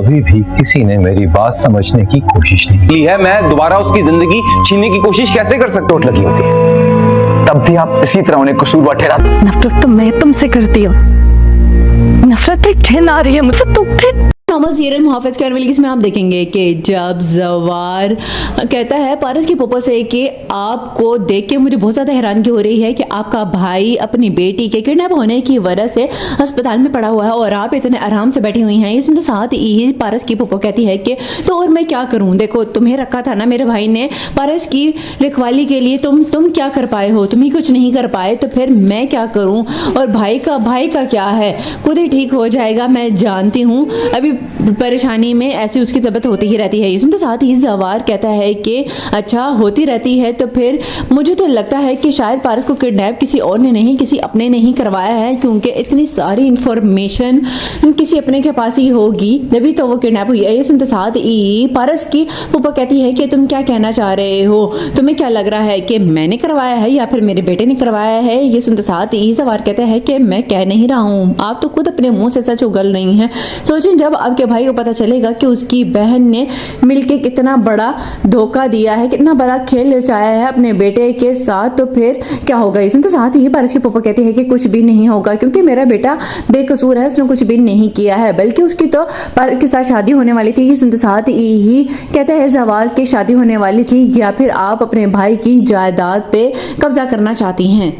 कभी भी किसी ने मेरी बात समझने की कोशिश नहीं की है। मैं दोबारा उसकी जिंदगी छीनने की कोशिश कैसे कर सकता हूँ लगी होती है, तब भी आप इसी तरह उन्हें कसूरवार ठहराते। नफरत तो मैं तुमसे करती हूँ, नफरत पे घिन आ रही है मुझे तुमसे। थॉमस हीरन मुहाफिज करवेल जिसमें आप देखेंगे कि जब जवार कहता है पारस के पापा से कि आपको देख के मुझे बहुत ज़्यादा हैरानगी हो रही है कि आपका भाई अपनी बेटी के किडनैप होने की वजह से अस्पताल में पड़ा हुआ है और आप इतने आराम से बैठी हुई हैं। इसमें साथ ही पारस की पापा कहती है कि तो और मैं क्या करूं, देखो तुम्हें रखा था ना मेरे भाई ने पारस की रखवाली के लिए, तुम क्या कर पाए हो, तुम ही कुछ नहीं कर पाए, तो फिर मैं क्या करूं। और भाई का क्या है, खुद ही ठीक हो जाएगा, मैं जानती हूँ। अभी परेशानी में ऐसी उसकी तबीयत होती ही रहती है। इसमें तो साथ ही जवार कहता है कि अच्छा होती रहती है, तो फिर मुझे तो लगता है कि शायद पारस को किडनैप किसी और ने नहीं, किसी अपने ने ही करवाया है, क्योंकि इतनी सारी इंफॉर्मेशन किसी अपने के पास ही होगी तभी तो वो किडनैप हुई है। ये सुनते साथ ही पारस की पापा कहती है कि तुम क्या कहना चाह रहे हो, तुम्हें क्या लग रहा है कि मैंने करवाया है या फिर मेरे बेटे ने करवाया है। ये सुनते साथ ही जवार कहता है कि मैं कह नहीं रहा हूँ, आप तो खुद अपने मुंह से सच उगल रही हैं। सोचें जब आपके भाई को पता चलेगा कि उसकी बहन ने मिलके कितना बड़ा धोखा दिया है, कितना बड़ा खेल रचाया है अपने बेटे के साथ, तो फिर क्या होगा। इसमें तो साथ ही पारस के पापा कहते हैं कि कुछ भी नहीं होगा, क्योंकि मेरा बेटा बेकसूर है, उसने कुछ भी नहीं किया है, बल्कि उसकी तो पारस के साथ शादी होने वाली थी। इसमें तो साथ ही कहते हैं जवार की शादी होने वाली थी, या फिर आप अपने भाई की जायदाद पे कब्जा करना चाहती हैं।